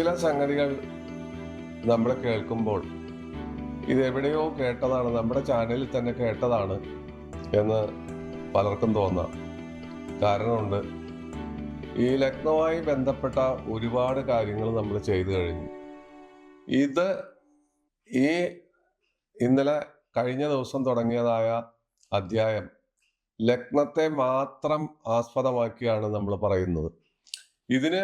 ചില സംഗതികൾ നമ്മൾ കേൾക്കുമ്പോൾ ഇതെവിടെയോ കേട്ടതാണ്, നമ്മുടെ ചാനലിൽ തന്നെ കേട്ടതാണ് എന്ന് പലർക്കും തോന്നാം. കാരണമുണ്ട്. ഈ ലഗ്നവുമായി ബന്ധപ്പെട്ട ഒരുപാട് കാര്യങ്ങൾ നമ്മൾ ചെയ്തു കഴിഞ്ഞു. ഇത് ഈ ഇന്നലെ കഴിഞ്ഞ ദിവസം തുടങ്ങിയതായ അധ്യായം ലഗ്നത്തെ മാത്രം ആസ്പദമാക്കിയാണ് നമ്മൾ പറയുന്നത്. ഇതിന്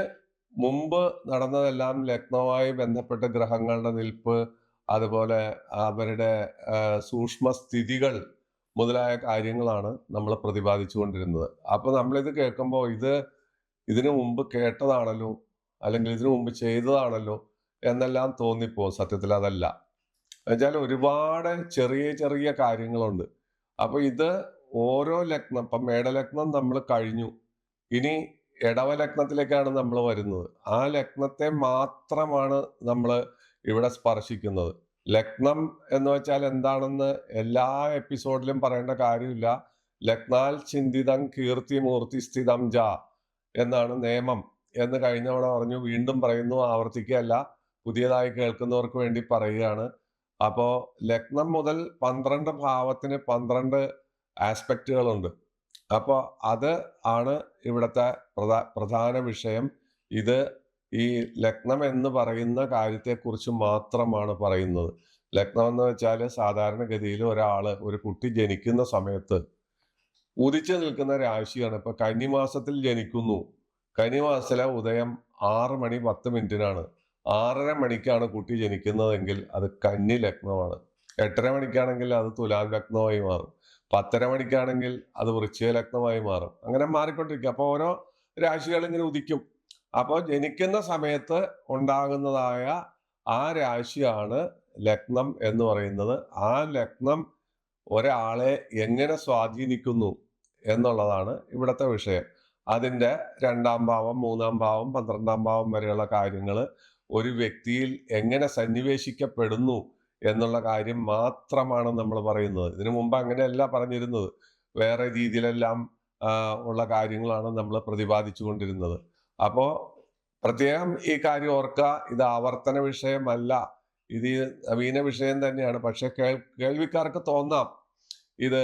മുമ്പ് നടന്നതെല്ലാം ലഗ്നവുമായി ബന്ധപ്പെട്ട ഗ്രഹങ്ങളുടെ നിൽപ്പ്, അതുപോലെ അവരുടെ സൂക്ഷ്മ സ്ഥിതികൾ മുതലായ കാര്യങ്ങളാണ് നമ്മൾ പ്രതിപാദിച്ചുകൊണ്ടിരുന്നത്. അപ്പോൾ നമ്മളിത് കേൾക്കുമ്പോൾ ഇതിനു മുമ്പ് കേട്ടതാണല്ലോ, അല്ലെങ്കിൽ ഇതിനു മുമ്പ് ചെയ്തതാണല്ലോ എന്നെല്ലാം തോന്നിപ്പോ. സത്യത്തിൽ അതല്ല. എന്നുവെച്ചാൽ ഒരുപാട് ചെറിയ ചെറിയ കാര്യങ്ങളുണ്ട്. അപ്പൊ ഇത് ഓരോ ലഗ്നം, ഇപ്പം മേടലഗ്നം നമ്മൾ കഴിഞ്ഞു, ഇനി ഇടവലഗ്നത്തിലേക്കാണ് നമ്മൾ വരുന്നത്. ആ ലഗ്നത്തെ മാത്രമാണ് നമ്മൾ ഇവിടെ സ്പർശിക്കുന്നത്. ലഗ്നം എന്ന് വെച്ചാൽ എന്താണെന്ന് എല്ലാ എപ്പിസോഡിലും പറയേണ്ട കാര്യമില്ല. ലഗ്നാൽ ചിന്തിതം കീർത്തി മൂർത്തി സ്ഥിതം ജ എന്നാണ് നിയമം എന്ന് കഴിഞ്ഞ തവണ പറഞ്ഞു. വീണ്ടും പറയുന്നു, ആവർത്തിക്കുകയല്ല, പുതിയതായി കേൾക്കുന്നവർക്ക് വേണ്ടി പറയുകയാണ്. അപ്പോൾ ലഗ്നം മുതൽ 12 ഭാവത്തിന് 12 ആസ്പെക്റ്റുകളുണ്ട്. അപ്പോൾ അത് ആണ് ഇവിടുത്തെ പ്രധാന വിഷയം. ഇത് ഈ ലഗ്നം എന്ന് പറയുന്ന കാര്യത്തെക്കുറിച്ച് മാത്രമാണ് പറയുന്നത്. ലഗ്നം എന്ന് വെച്ചാൽ സാധാരണഗതിയിൽ ഒരു കുട്ടി ജനിക്കുന്ന സമയത്ത് ഉദിച്ചു നിൽക്കുന്ന രാശിയാണ്. ഇപ്പൊ കന്നിമാസത്തിൽ ജനിക്കുന്നു. കന്നിമാസത്തിലെ ഉദയം 6:10 6:30 മണിക്കാണ് കുട്ടി ജനിക്കുന്നതെങ്കിൽ അത് കന്നി ലഗ്നമാണ്. 8:30 മണിക്കാണെങ്കിൽ അത് തുലാം ലഗ്നമായി മാറും. 10:30 മണിക്കാണെങ്കിൽ അത് വൃശ്ചിക ലഗ്നമായി മാറും. അങ്ങനെ മാറിക്കൊണ്ടിരിക്കും. അപ്പോൾ ഓരോ രാശികൾ ഇങ്ങനെ ഉദിക്കും. അപ്പോൾ ജനിക്കുന്ന സമയത്ത് ഉണ്ടാകുന്നതായ ആ രാശിയാണ് ലഗ്നം എന്ന് പറയുന്നത്. ആ ലഗ്നം ഒരാളെ എങ്ങനെ സ്വാധീനിക്കുന്നു എന്നുള്ളതാണ് ഇവിടുത്തെ വിഷയം. അതിൻ്റെ 2-ാം ഭാവം, 3-ാം ഭാവം, 12-ാം ഭാവം വരെയുള്ള കാര്യങ്ങൾ ഒരു വ്യക്തിയിൽ എങ്ങനെ സന്നിവേശിക്കപ്പെടുന്നു എന്നുള്ള കാര്യം മാത്രമാണ് നമ്മൾ പറയുന്നത്. ഇതിനു മുമ്പ് അങ്ങനെയല്ല പറഞ്ഞിരുന്നത്. വേറെ രീതിയിലെല്ലാം ഉള്ള കാര്യങ്ങളാണ് നമ്മൾ പ്രതിപാദിച്ചു കൊണ്ടിരുന്നത്. അപ്പോൾ പ്രത്യേകം ഈ കാര്യം ഓർക്കുക, ഇത് ആവർത്തന വിഷയമല്ല, ഇത് നവീന വിഷയം തന്നെയാണ്. പക്ഷെ കേൾവിക്കാർക്ക് തോന്നാം ഇത്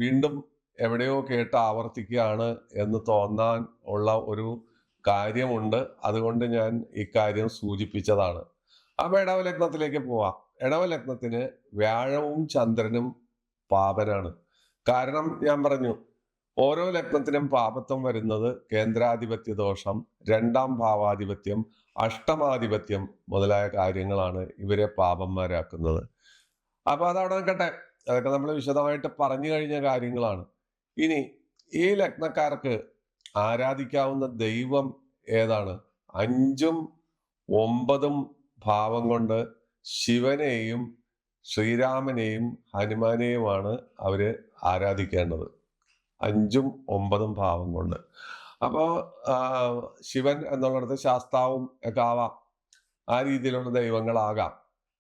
വീണ്ടും എവിടെയോ കേട്ട് ആവർത്തിക്കുകയാണ് എന്ന് തോന്നാൻ ഉള്ള ഒരു കാര്യമുണ്ട്. അതുകൊണ്ട് ഞാൻ ഇക്കാര്യം സൂചിപ്പിച്ചതാണ്. അപ്പൊ ഇടവലഗ്നത്തിലേക്ക് പോവാം. ഇടവലഗ്നത്തിന് വ്യാഴവും ചന്ദ്രനും പാപനാണ്. കാരണം ഞാൻ പറഞ്ഞു, ഓരോ ലഗ്നത്തിനും പാപത്വം വരുന്നത് കേന്ദ്രാധിപത്യ ദോഷം, 2-ാം ഭാവാധിപത്യം, അഷ്ടമാധിപത്യം മുതലായ കാര്യങ്ങളാണ് ഇവരെ പാപന്മാരാക്കുന്നത്. അപ്പൊ അതവിടെ നിൽക്കട്ടെ, അതൊക്കെ നമ്മൾ വിശദമായിട്ട് പറഞ്ഞു കഴിഞ്ഞ കാര്യങ്ങളാണ്. ഇനി ഈ ലഗ്നക്കാർക്ക് ആരാധിക്കാവുന്ന ദൈവം ഏതാണ്? 5ഉം 9ഉം ഭാവം കൊണ്ട് ശിവനെയും ശ്രീരാമനെയും ഹനുമാനെയുമാണ് അവര് ആരാധിക്കേണ്ടത്. 5ഉം 9ഉം ഭാവം കൊണ്ട്. അപ്പോൾ ശിവൻ എന്നുള്ളിടത്ത് ശാസ്താവും ഒക്കെ ആവാം, ആ രീതിയിലുള്ള ദൈവങ്ങളാകാം.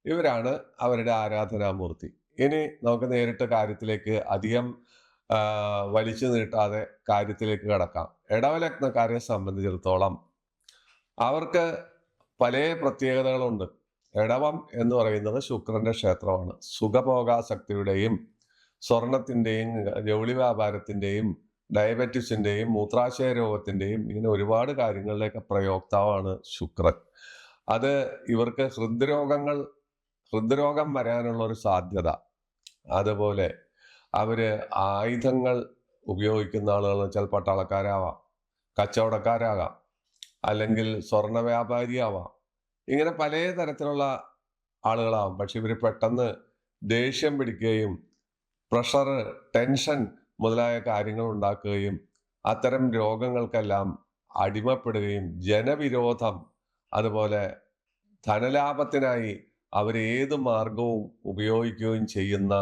ഇവരാണ് അവരുടെ ആരാധനാമൂർത്തി. ഇനി നമുക്ക് നേരിട്ട് കാര്യത്തിലേക്ക് അധികം വലിച്ചു നീട്ടാതെ കാര്യത്തിലേക്ക് കടക്കാം. ഇടവലഗ്നക്കാരെ സംബന്ധിച്ചിടത്തോളം അവർക്ക് പല പ്രത്യേകതകളുണ്ട്. ഇടവം എന്ന് പറയുന്നത് ശുക്രന്റെ ക്ഷേത്രമാണ്. സുഖഭോഗാസക്തിയുടെയും സ്വർണത്തിൻ്റെയും ജൗളി വ്യാപാരത്തിൻ്റെയും ഡയബറ്റിസിൻ്റെയും മൂത്രാശയ രോഗത്തിൻ്റെയും ഇങ്ങനെ ഒരുപാട് കാര്യങ്ങളിലേക്ക് പ്രയോക്താവാണ് ശുക്രൻ. അത് ഇവർക്ക് ഹൃദ്രോഗം വരാനുള്ള ഒരു സാധ്യത, അതുപോലെ അവര് ആയുധങ്ങൾ ഉപയോഗിക്കുന്ന ആളുകൾ വെച്ചാൽ പട്ടാളക്കാരാവാം, കച്ചവടക്കാരാകാം, അല്ലെങ്കിൽ സ്വർണ വ്യാപാരിയാവാം. ഇങ്ങനെ പല തരത്തിലുള്ള ആളുകളാവും. പക്ഷെ ഇവർ പെട്ടെന്ന് ദേഷ്യം പിടിക്കുകയും പ്രഷർ, ടെൻഷൻ മുതലായ കാര്യങ്ങൾ ഉണ്ടാക്കുകയും അത്തരം രോഗങ്ങൾക്കെല്ലാം അടിമപ്പെടുകയും ജനവിരോധം, അതുപോലെ ധനലാഭത്തിനായി അവരേത് മാർഗവും ഉപയോഗിക്കുകയും ചെയ്യുന്ന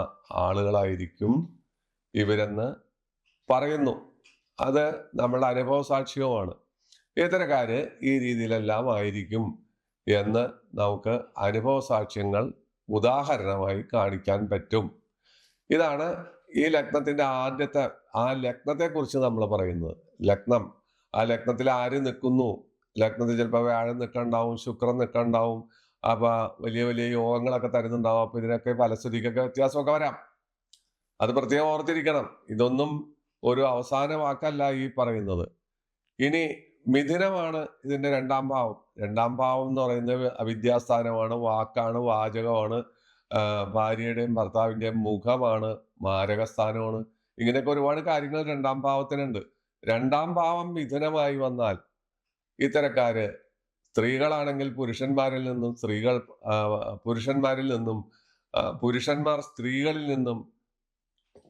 ആളുകളായിരിക്കും ഇവരെന്ന് പറയുന്നു. അത് നമ്മളുടെ അനുഭവ സാക്ഷ്യവുമാണ്. ഇത്തരക്കാര് ഈ രീതിയിലെല്ലാം ആയിരിക്കും എന്ന് നമുക്ക് അനുഭവ സാക്ഷ്യങ്ങൾ ഉദാഹരണമായി കാണിക്കാൻ പറ്റും. ഇതാണ് ഈ ലഗ്നത്തിന്റെ ആദ്യത്തെ, ആ ലഗ്നത്തെ കുറിച്ച് നമ്മൾ പറയുന്നത്. ലഗ്നം, ആ ലഗ്നത്തിൽ ആര് നിൽക്കുന്നു ലഗ്നത്തിൽ ചിലപ്പോൾ വ്യാഴം നിൽക്കണ്ടാവും, ശുക്രൻ നിൽക്കണ്ടാവും. അപ്പൊ വലിയ വലിയ യോഗങ്ങളൊക്കെ തരുന്നുണ്ടാവും. അപ്പൊ ഇതിനൊക്കെ ഫലശ്രുതിക്കൊക്കെ വ്യത്യാസമൊക്കെ വരാം. അത് പ്രത്യേകം ഓർത്തിരിക്കണം. ഇതൊന്നും ഒരു അവസാന വാക്കല്ല ഈ പറയുന്നത്. ഇനി മിഥുനമാണ് ഇതിന്റെ രണ്ടാം ഭാവം. രണ്ടാം ഭാവം എന്ന് പറയുന്നത് അവിദ്യാസ്ഥാനമാണ്, വാക്കാണ്, വാചകമാണ്, ഭാര്യയുടെയും ഭർത്താവിന്റെയും മുഖമാണ്, മാരകസ്ഥാനമാണ്. ഇങ്ങനെയൊക്കെ ഒരുപാട് കാര്യങ്ങൾ രണ്ടാം ഭാവത്തിനുണ്ട്. രണ്ടാം ഭാവം മിഥുനമായി വന്നാൽ ഇത്തരക്കാര് സ്ത്രീകളാണെങ്കിൽ പുരുഷന്മാരിൽ നിന്നും, പുരുഷന്മാരിൽ നിന്നും, പുരുഷന്മാർ സ്ത്രീകളിൽ നിന്നും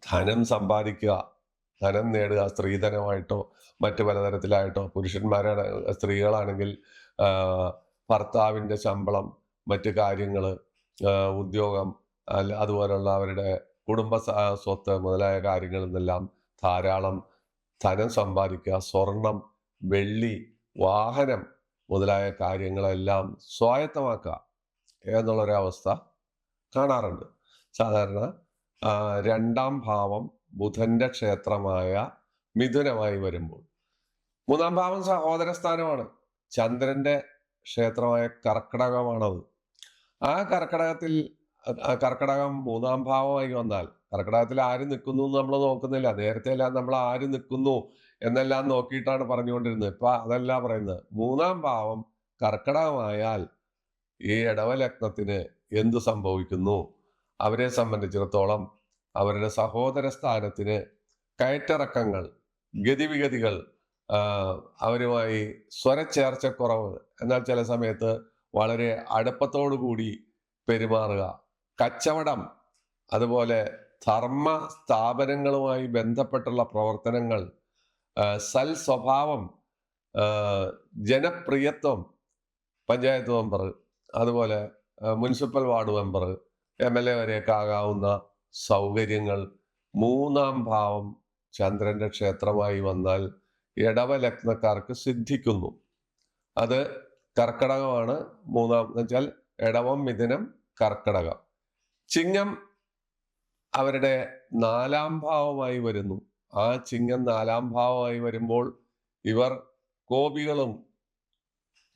ധനം സമ്പാദിക്കുക, ധനം നേടുക, സ്ത്രീധനമായിട്ടോ മറ്റു പലതരത്തിലായിട്ടോ. പുരുഷന്മാരാണ്, സ്ത്രീകളാണെങ്കിൽ ഭർത്താവിൻ്റെ ശമ്പളം, മറ്റു കാര്യങ്ങൾ, ഉദ്യോഗം, അതുപോലുള്ള അവരുടെ കുടുംബ സ്വത്ത് മുതലായ കാര്യങ്ങളിൽ നിന്നെല്ലാം ധാരാളം ധനം സമ്പാദിക്കുക, സ്വർണം, വെള്ളി, വാഹനം മുതലായ കാര്യങ്ങളെല്ലാം സ്വായത്തമാക്കുക എന്നുള്ളൊരവസ്ഥ കാണാറുണ്ട്. സാധാരണ രണ്ടാം ഭാവം ബുധന്റെ ക്ഷേത്രമായ മിഥുനമായി വരുമ്പോൾ. മൂന്നാം ഭാവം സഹോദര സ്ഥാനമാണ്, ചന്ദ്രന്റെ ക്ഷേത്രമായ കർക്കിടകമാണത്. ആ കർക്കിടകം മൂന്നാം ഭാവമായി വന്നാൽ, കർക്കിടകത്തിൽ ആര് നിൽക്കുന്നു എന്ന് നമ്മൾ നോക്കുന്നില്ല. നേരത്തെ എല്ലാം നമ്മൾ ആര് നിൽക്കുന്നു എന്നെല്ലാം നോക്കിയിട്ടാണ് പറഞ്ഞുകൊണ്ടിരുന്നത്. ഇപ്പൊ അതല്ല പറയുന്നത്. മൂന്നാം ഭാവം കർക്കിടകമായാൽ ഈ ഇടവലഗ്നത്തിന് എന്തു സംഭവിക്കുന്നു? അവരെ സംബന്ധിച്ചിടത്തോളം അവരുടെ സഹോദര സ്ഥാനത്തിന് കയറ്റിറക്കങ്ങൾ, ഗതിവിഗതികൾ, അവരുമായി സ്വരച്ചേർച്ചക്കുറവ്, എന്നാൽ ചില സമയത്ത് വളരെ അടുപ്പത്തോടു കൂടി പെരുമാറുക, കച്ചവടം, അതുപോലെ ധർമ്മ സ്ഥാപനങ്ങളുമായി ബന്ധപ്പെട്ടുള്ള പ്രവർത്തനങ്ങൾ, സൽ സ്വഭാവം, ജനപ്രിയത്വം, പഞ്ചായത്ത് മെമ്പർ, അതുപോലെ മുനിസിപ്പൽ വാർഡ് മെമ്പർ, MLA വരെയൊക്കെ ആകാവുന്ന സൗകര്യങ്ങൾ മൂന്നാം ഭാവം ചന്ദ്രന്റെ ക്ഷേത്രമായി വന്നാൽ ഇടവലഗ്നക്കാർക്ക് സിദ്ധിക്കുന്നു. അത് കർക്കിടകമാണ്. മൂന്നാം എന്ന് വെച്ചാൽ ഇടവം, മിഥുനം, കർക്കിടകം. ചിങ്ങം അവരുടെ നാലാം ഭാവമായി വരുന്നു. ആ ചിങ്ങം നാലാം ഭാവമായി വരുമ്പോൾ ഇവർ കോപികളും,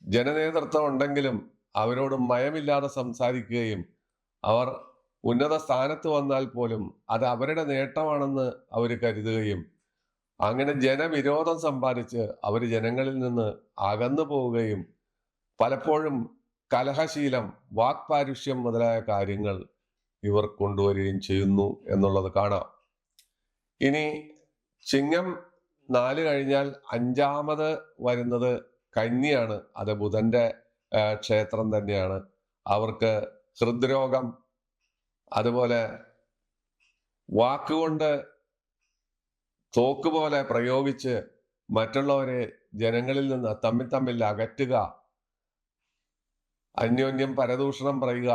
ജനനേതൃത്വം ഉണ്ടെങ്കിലും അവരോട് മയമില്ലാതെ സംസാരിക്കുകയും അവർ ഉന്നത സ്ഥാനത്ത് വന്നാൽ പോലും അത് അവരുടെ നേട്ടമാണെന്ന് അവർ കരുതുകയും അങ്ങനെ ജനവിരോധം സമ്പാദിച്ച് അവർ ജനങ്ങളിൽ നിന്ന് അകന്നു പോവുകയും പലപ്പോഴും കലഹശീലം, വാക്പാരുഷ്യം മുതലായ കാര്യങ്ങൾ ഇവർ കൊണ്ടുവരികയും ചെയ്യുന്നു എന്നുള്ളത് കാണാം. ഇനി ചിങ്ങം 4 കഴിഞ്ഞാൽ അഞ്ചാമത് വരുന്നത് കന്നിയാണ്. അത് ബുധന്റെ ക്ഷേത്രം തന്നെയാണ്. അവർക്ക് ഹൃദ്രോഗം, അതുപോലെ വാക്കുകൊണ്ട് തോക്കുപോലെ പ്രയോഗിച്ച് മറ്റുള്ളവരെ ജനങ്ങളിൽ നിന്ന് തമ്മിൽ അകറ്റുക, അന്യോന്യം പരദൂഷണം പറയുക,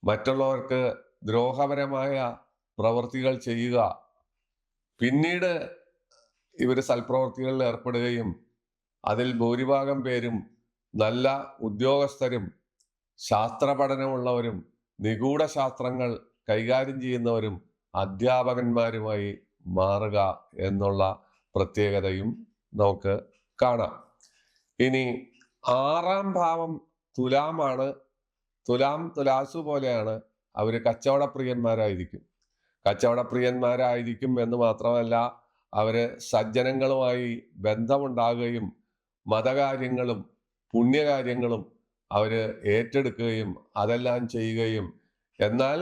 മറ്റുള്ളവർക്ക് ദ്രോഹപരമായ പ്രവൃത്തികൾ ചെയ്യുക. പിന്നീട് ഇവർ സൽപ്രവൃത്തികളിൽ ഏർപ്പെടുകയും അതിൽ ഭൂരിഭാഗം പേരും നല്ല ഉദ്യോഗസ്ഥരും, ശാസ്ത്ര പഠനമുള്ളവരും, നിഗൂഢ ശാസ്ത്രങ്ങൾ കൈകാര്യം ചെയ്യുന്നവരും, അധ്യാപകന്മാരുമായി മാറുക എന്നുള്ള പ്രത്യേകതയും നമുക്ക് കാണാം. ഇനി ആറാം ഭാവം തുലാമാണ്. തുലാസു പോലെയാണ്. അവർ കച്ചവടപ്രിയന്മാരായിരിക്കും എന്ന് മാത്രമല്ല, അവര് സജ്ജനങ്ങളുമായി ബന്ധമുണ്ടാകുകയും മതകാര്യങ്ങളും പുണ്യകാര്യങ്ങളും അവര് ഏറ്റെടുക്കുകയും അതെല്ലാം ചെയ്യുകയും, എന്നാൽ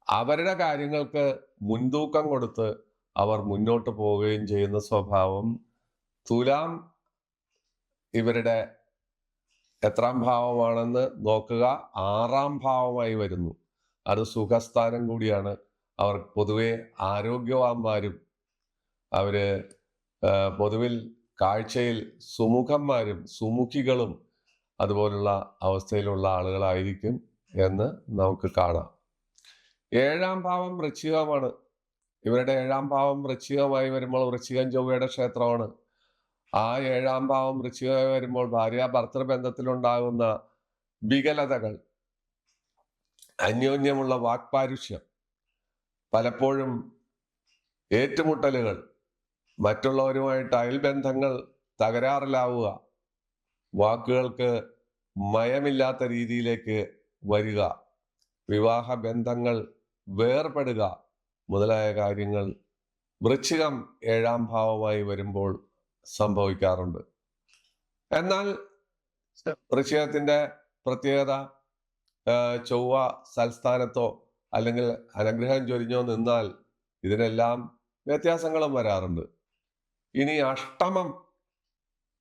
അവരുടെ കാര്യങ്ങൾക്ക് മുൻതൂക്കം കൊടുത്ത് അവർ മുന്നോട്ട് പോവുകയും ചെയ്യുന്ന സ്വഭാവം തുലാം ഇവരുടെ എത്രാം ഭാവമാണെന്ന് നോക്കുക. ആറാം ഭാവമായി വരുന്നു. അത് സുഖസ്ഥാനം കൂടിയാണ്. അവർ പൊതുവെ ആരോഗ്യവാന്മാരും അവര് പൊതുവിൽ കാഴ്ചയിൽ സുമുഖന്മാരും സുമുഖികളും അതുപോലുള്ള അവസ്ഥയിലുള്ള ആളുകളായിരിക്കും എന്ന് നമുക്ക് കാണാം. ഏഴാം ഭാവം വൃശ്ചികമാണ്. ഇവരുടെ ഏഴാം ഭാവം വൃശ്ചികമായി വരുമ്പോൾ വൃശ്ചികം ചൊവ്വയുടെ ക്ഷേത്രമാണ്. ആ ഏഴാം ഭാവം വൃശ്ചികമായി വരുമ്പോൾ ഭാര്യ ഭർത്തൃ ബന്ധത്തിലുണ്ടാകുന്ന വികലതകൾ, അന്യോന്യമുള്ള വാക്പാരുഷ്യം, പലപ്പോഴും ഏറ്റുമുട്ടലുകൾ, മറ്റുള്ളവരുമായിട്ട് അയൽബന്ധങ്ങൾ തകരാറിലാവുക, വാക്കുകൾക്ക് മയമില്ലാത്ത രീതിയിലേക്ക് വരിക, വിവാഹ ബന്ധങ്ങൾ വേർപെടുക മുതലായ കാര്യങ്ങൾ വൃശ്ചികം 7-ാം ഭാവമായി വരുമ്പോൾ സംഭവിക്കാറുണ്ട്. എന്നാൽ വൃശ്ചികത്തിന്റെ പ്രത്യേകത ചൊവ്വ സൽസ്ഥാനത്തോ അല്ലെങ്കിൽ അനുഗ്രഹം ചൊരിഞ്ഞോ നിന്നാൽ ഇതിനെല്ലാം വ്യത്യാസങ്ങളും വരാറുണ്ട്. ഇനി അഷ്ടമം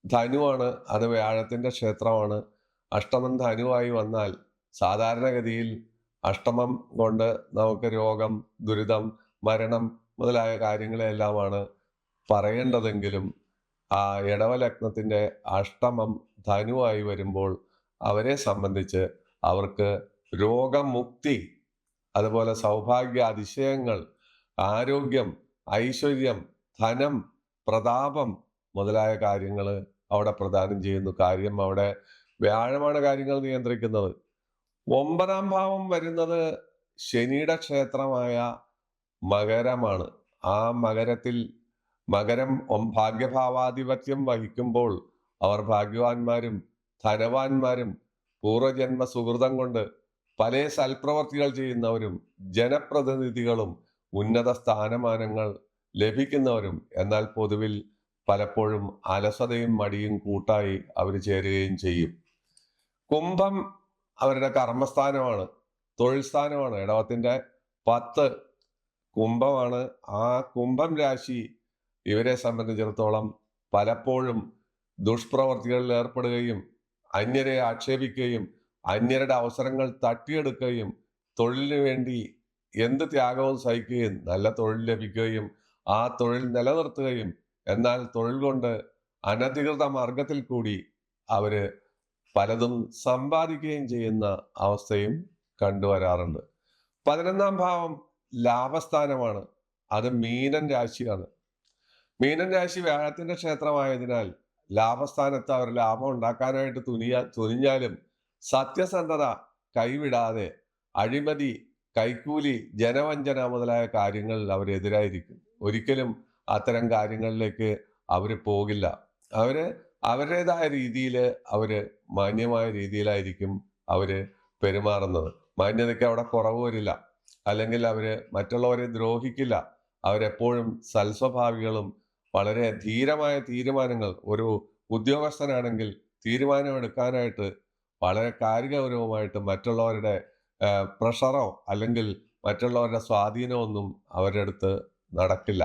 ധനുവാണ്, അത് വ്യാഴത്തിന്റെ ക്ഷേത്രമാണ്. അഷ്ടമം ധനുവായി വന്നാൽ സാധാരണഗതിയിൽ അഷ്ടമം കൊണ്ട് നമുക്ക് രോഗം, ദുരിതം, മരണം മുതലായ കാര്യങ്ങളെല്ലാമാണ് പറയേണ്ടതെങ്കിലും ആ ഇടവലഗ്നത്തിന്റെ അഷ്ടമം ധനുവായി വരുമ്പോൾ അവരെ സംബന്ധിച്ച് അവർക്ക് രോഗമുക്തി, അതുപോലെ സൗഭാഗ്യ അതിശയങ്ങൾ, ആരോഗ്യം, ഐശ്വര്യം, ധനം, പ്രതാപം മുതലായ കാര്യങ്ങൾ അവിടെ പ്രദാനം ചെയ്യുന്നു. കാര്യം അവിടെ വ്യാഴമാണ് കാര്യങ്ങൾ നിയന്ത്രിക്കുന്നത്. 9-ാം ഭാവം വരുന്നത് ശനിയുടെ ക്ഷേത്രമായ മകരമാണ്. ആ മകരം ഭാഗ്യഭാവാധിപത്യം വഹിക്കുമ്പോൾ അവർ ഭാഗ്യവാന്മാരും ധനവാന്മാരും പൂർവജന്മ സുഹൃതം കൊണ്ട് പല സൽപ്രവർത്തികൾ ചെയ്യുന്നവരും ജനപ്രതിനിധികളും ഉന്നത സ്ഥാനമാനങ്ങൾ ലഭിക്കുന്നവരും, എന്നാൽ പൊതുവിൽ പലപ്പോഴും അലസതയും മടിയും കൂട്ടായി അവർ ചേരുകയും ചെയ്യും. കുംഭം അവരുടെ കർമ്മസ്ഥാനമാണ്, തൊഴിൽ സ്ഥാനമാണ്. ഇടവത്തിന്റെ 10 കുംഭമാണ്. ആ കുംഭം രാശി ഇവരെ സംബന്ധിച്ചിടത്തോളം പലപ്പോഴും ദുഷ്പ്രവർത്തികളിൽ ഏർപ്പെടുകയും അന്യരെ ആക്ഷേപിക്കുകയും അന്യരുടെ അവസരങ്ങൾ തട്ടിയെടുക്കുകയും തൊഴിലിനു വേണ്ടി എന്ത് ത്യാഗവും സഹിക്കുകയും നല്ല തൊഴിൽ ലഭിക്കുകയും ആ തൊഴിൽ നിലനിർത്തുകയും എന്നാൽ തൊഴിൽ കൊണ്ട് അനധികൃത മാർഗത്തിൽ കൂടി അവര് പലതും സമ്പാദിക്കുകയും ചെയ്യുന്ന അവസ്ഥയും കണ്ടുവരാറുണ്ട്. 11-ാം ഭാവം ലാഭസ്ഥാനമാണ്, അത് മീനൻ രാശിയാണ്. മീനൻ രാശി വ്യാഴത്തിന്റെ ക്ഷേത്രമായതിനാൽ ലാഭസ്ഥാനത്ത് അവർ ലാഭം ഉണ്ടാക്കാനായിട്ട് തുനിഞ്ഞാലും സത്യസന്ധത കൈവിടാതെ അഴിമതി, കൈക്കൂലി, ജനവഞ്ചന മുതലായ കാര്യങ്ങളിൽ അവരെതിരായിരിക്കും. ഒരിക്കലും അത്തരം കാര്യങ്ങളിലേക്ക് അവര് പോകില്ല. അവരുടേതായ രീതിയിൽ മാന്യമായ രീതിയിലായിരിക്കും അവര് പെരുമാറുന്നത്. മാന്യതയ്ക്ക് അവിടെ കുറവ് വരില്ല, അല്ലെങ്കിൽ മറ്റുള്ളവരെ ദ്രോഹിക്കില്ല. അവരെപ്പോഴും സൽസ്വഭാവികളും വളരെ ധീരമായ തീരുമാനങ്ങൾ, ഒരു ഉദ്യോഗസ്ഥനാണെങ്കിൽ തീരുമാനമെടുക്കാനായിട്ട് വളരെ കാര്യഗൗരവമായിട്ട് മറ്റുള്ളവരുടെ പ്രഷറോ അല്ലെങ്കിൽ മറ്റുള്ളവരുടെ സ്വാധീനമൊന്നും അവരുടെ അടുത്ത് നടക്കില്ല.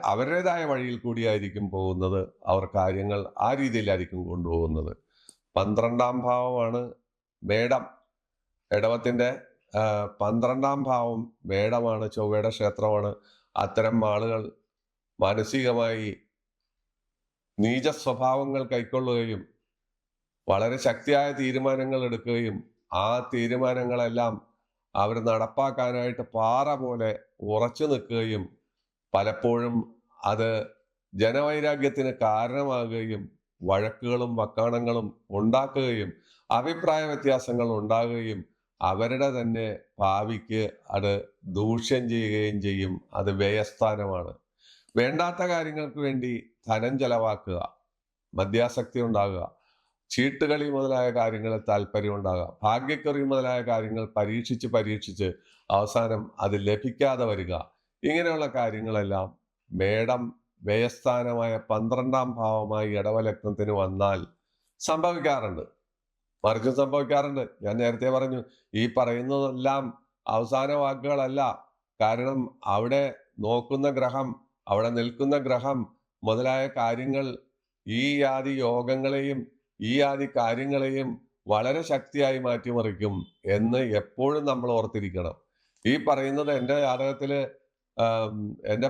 അവരുടേതായ വഴിയിൽ കൂടിയായിരിക്കും പോകുന്നത്. അവർ കാര്യങ്ങൾ ആ രീതിയിലായിരിക്കും കൊണ്ടുപോകുന്നത്. 12-ാം ഭാവമാണ് മേടം. ഇടവത്തിന്റെ 12-ാം ഭാവം മേടമാണ്, ചൊവ്വയുടെ ക്ഷേത്രമാണ്. അത്തരം ആളുകൾ മാനസികമായി നീച സ്വഭാവങ്ങൾ കൈക്കൊള്ളുകയും വളരെ ശക്തിയായ തീരുമാനങ്ങൾ എടുക്കുകയും ആ തീരുമാനങ്ങളെല്ലാം അവർ നടപ്പാക്കാനായിട്ട് പാറ പോലെ ഉറച്ചു നിൽക്കുകയും പലപ്പോഴും അത് ജനവൈരാഗ്യത്തിന് കാരണമാകുകയും വഴക്കുകളും വക്കാണങ്ങളും ഉണ്ടാക്കുകയും അഭിപ്രായ വ്യത്യാസങ്ങൾ ഉണ്ടാകുകയും അവരുടെ തന്നെ ഭാവിക്ക് അത് ദൂഷ്യം ചെയ്യുകയും ചെയ്യും. അത് വ്യയസ്ഥാനമാണ്. വേണ്ടാത്ത കാര്യങ്ങൾക്ക് വേണ്ടി ധനം ചെലവാക്കുക, മദ്യാസക്തി ഉണ്ടാകുക, ചീട്ടുകളി മുതലായ കാര്യങ്ങളിൽ താല്പര്യം ഉണ്ടാകുക, ഭാഗ്യക്കുറി മുതലായ കാര്യങ്ങൾ പരീക്ഷിച്ച് അവസാനം അത് ലഭിക്കാതെ വരിക, ഇങ്ങനെയുള്ള കാര്യങ്ങളെല്ലാം മേടം വ്യയസ്ഥാനമായ 12-ാം ഭാവമായി ഇടവലഗ്നത്തിന് വന്നാൽ സംഭവിക്കാറുണ്ട്. മറിച്ചും സംഭവിക്കാറുണ്ട്. ഞാൻ നേരത്തെ പറഞ്ഞു, ഈ പറയുന്നതെല്ലാം അവസാന വാക്കുകളല്ല. കാരണം അവിടെ നോക്കുന്ന ഗ്രഹം, അവിടെ നിൽക്കുന്ന ഗ്രഹം മുതലായ കാര്യങ്ങൾ ഈ ആദി യോഗങ്ങളെയും ഈ ആദി കാര്യങ്ങളെയും വളരെ ശക്തിയായി മാറ്റിമറിക്കും എന്ന് എപ്പോഴും നമ്മൾ ഓർത്തിരിക്കണം. ഈ പറയുന്നത് എൻ്റെ ജാതകത്തില് എൻ്റെ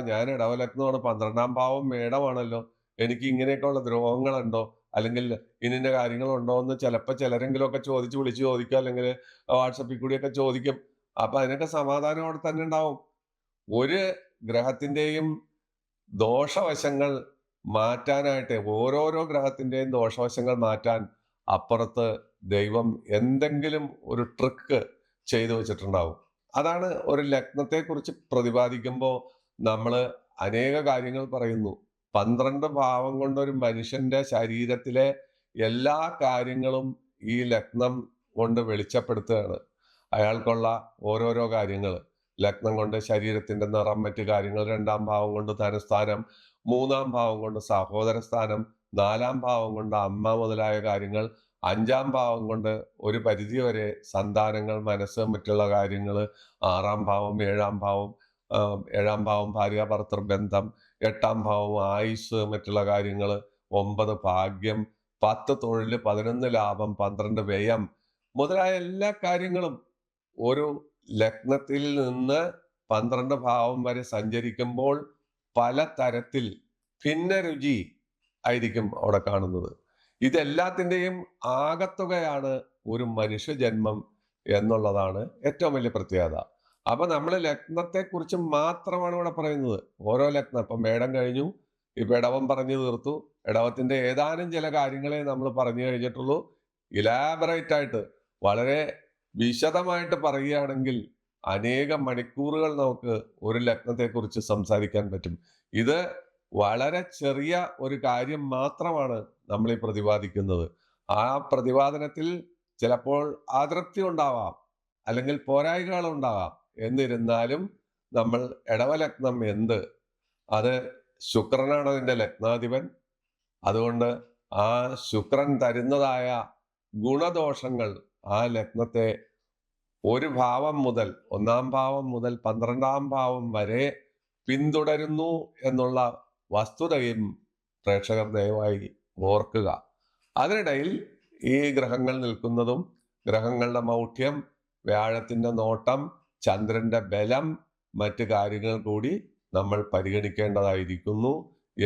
ഞാൻ ഇടവലഗ്നമാണ്, 12-ാം ഭാവം മേടമാണല്ലോ, എനിക്ക് ഇങ്ങനെയൊക്കെയുള്ള ദ്രോഹങ്ങളുണ്ടോ അല്ലെങ്കിൽ ഇന്ന കാര്യങ്ങളുണ്ടോ എന്ന് ചിലപ്പോൾ ചിലരെങ്കിലും ഒക്കെ വിളിച്ച് ചോദിക്കും, അല്ലെങ്കിൽ വാട്സപ്പിൽ കൂടിയൊക്കെ ചോദിക്കും. അപ്പൊ അതിനൊക്കെ സമാധാനം അവിടെ തന്നെ ഉണ്ടാവും. ഒരു ഗ്രഹത്തിന്റെയും ദോഷവശങ്ങൾ മാറ്റാനായിട്ട്, ഓരോരോ ഗ്രഹത്തിന്റെയും ദോഷവശങ്ങൾ മാറ്റാൻ അപ്പുറത്ത് ദൈവം എന്തെങ്കിലും ഒരു ട്രിക്ക് ചെയ്തു വെച്ചിട്ടുണ്ടാവും. അതാണ് ഒരു ലഗ്നത്തെ കുറിച്ച് പ്രതിപാദിക്കുമ്പോൾ നമ്മൾ അനേക കാര്യങ്ങൾ പറയുന്നു. 12 ഭാവം കൊണ്ട് ഒരു മനുഷ്യന്റെ ശരീരത്തിലെ എല്ലാ കാര്യങ്ങളും ഈ ലഗ്നം കൊണ്ട് വെളിച്ചപ്പെടുത്തുകയാണ്. അയാൾക്കുള്ള ഓരോരോ കാര്യങ്ങൾ ലഗ്നം കൊണ്ട് ശരീരത്തിന്റെ നിറം, മറ്റു കാര്യങ്ങൾ, 2-ാം ഭാവം കൊണ്ട് ധനസ്ഥാനം, 3-ാം ഭാവം കൊണ്ട് സഹോദര സ്ഥാനം, 4-ാം ഭാവം കൊണ്ട് അമ്മ മുതലായ കാര്യങ്ങൾ, 5-ാം ഭാവം കൊണ്ട് ഒരു പരിധി വരെ സന്താനങ്ങൾ, മനസ്സ്, മറ്റുള്ള കാര്യങ്ങൾ, 6-ാം ഭാവം, 7-ാം ഭാവം, 7-ാം ഭാവം ഭാര്യ ഭർത്തൃ ബന്ധം, 8-ാം ഭാവം ആയുസ്, മറ്റുള്ള കാര്യങ്ങൾ, 9 ഭാഗ്യം, 10 തൊഴിൽ, 11 ലാഭം, 12 വ്യയം മുതലായ എല്ലാ കാര്യങ്ങളും ഒരു ലഗ്നത്തിൽ നിന്ന് 12 ഭാവം വരെ സഞ്ചരിക്കുമ്പോൾ പല തരത്തിൽ ഭിന്ന രുചി ആയിരിക്കും അവിടെ കാണുന്നത്. ഇതെല്ലാത്തിൻ്റെയും ആകത്തുകയാണ് ഒരു മനുഷ്യജന്മം എന്നുള്ളതാണ് ഏറ്റവും വലിയ പ്രത്യേകത. അപ്പൊ നമ്മൾ ലഗ്നത്തെക്കുറിച്ച് മാത്രമാണ് ഇവിടെ പറയുന്നത്. ഓരോ ലഗ്നം, ഇപ്പം മേടം കഴിഞ്ഞു, ഇപ്പൊ ഇടവം പറഞ്ഞു തീർത്തു. ഇടവത്തിന്റെ ഏതാനും ചില കാര്യങ്ങളെ നമ്മൾ പറഞ്ഞു കഴിഞ്ഞിട്ടുള്ളൂ. ഇലാബറേറ്റ് ആയിട്ട്, വളരെ വിശദമായിട്ട് പറയുകയാണെങ്കിൽ അനേകം മണിക്കൂറുകൾ നമുക്ക് ഒരു ലഗ്നത്തെക്കുറിച്ച് സംസാരിക്കാൻ പറ്റും. ഇത് വളരെ ചെറിയ ഒരു കാര്യം മാത്രമാണ് നമ്മൾ ഈ പ്രതിപാദിക്കുന്നത്. ആ പ്രതിപാദനത്തിൽ ചിലപ്പോൾ അതൃപ്തി ഉണ്ടാവാം, അല്ലെങ്കിൽ പോരായ്മകൾ ഉണ്ടാകാം. എന്നിരുന്നാലും നമ്മൾ ഇടവലഗ്നം എന്ത്, അത് ശുക്രനാണ് അതിൻ്റെ ലഗ്നാധിപൻ. അതുകൊണ്ട് ആ ശുക്രൻ തരുന്നതായ ഗുണദോഷങ്ങൾ ആ ലഗ്നത്തെ ഒരു ഭാവം മുതൽ, 1-ാം ഭാവം മുതൽ 12-ാം ഭാവം വരെ പിന്തുടരുന്നു എന്നുള്ള വസ്തുതയും പ്രേക്ഷകർ ദയവായി ഓർക്കുക. അതിനിടയിൽ ഈ ഗ്രഹങ്ങൾ നിൽക്കുന്നതും, ഗ്രഹങ്ങളുടെ മൗഢ്യം, വ്യാഴത്തിന്റെ നോട്ടം, ചന്ദ്രന്റെ ബലം, മറ്റു കാര്യങ്ങൾ കൂടി നമ്മൾ പരിഗണിക്കേണ്ടതായിരിക്കുന്നു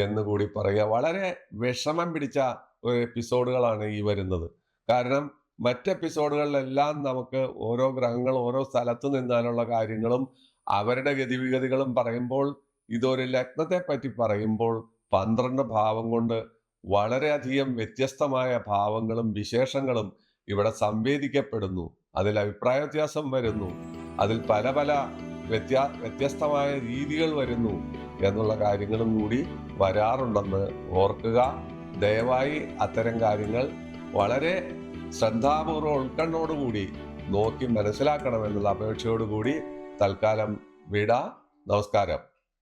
എന്ന് കൂടി പറയുക. വളരെ വിഷമം പിടിച്ച ഒരു എപ്പിസോഡുകളാണ് ഈ വരുന്നത്. കാരണം മറ്റ് എപ്പിസോഡുകളിലെല്ലാം നമുക്ക് ഓരോ ഗ്രഹങ്ങൾ ഓരോ സ്ഥലത്ത് നിന്നാലുള്ള കാര്യങ്ങളും അവരുടെ ഗതിവിഗതികളും പറയുമ്പോൾ, ഇതൊരു ലഗ്നത്തെ പറ്റി പറയുമ്പോൾ 12 ഭാവം കൊണ്ട് വളരെയധികം വ്യത്യസ്തമായ ഭാവങ്ങളും വിശേഷങ്ങളും ഇവിടെ സംവേദിക്കപ്പെടുന്നു. അതിൽ അഭിപ്രായ വ്യത്യാസം വരുന്നു, അതിൽ പല പല വ്യത്യസ്തമായ രീതികൾ വരുന്നു എന്നുള്ള കാര്യങ്ങളും കൂടി വരാറുണ്ടെന്ന് ഓർക്കുക. ദയവായി അത്തരം കാര്യങ്ങൾ വളരെ ശ്രദ്ധാപൂർവ്വം ഉൾക്കണ്ണോടുകൂടി നോക്കി മനസ്സിലാക്കണമെന്നുള്ള അപേക്ഷയോടുകൂടി തൽക്കാലം വിട. നമസ്കാരം.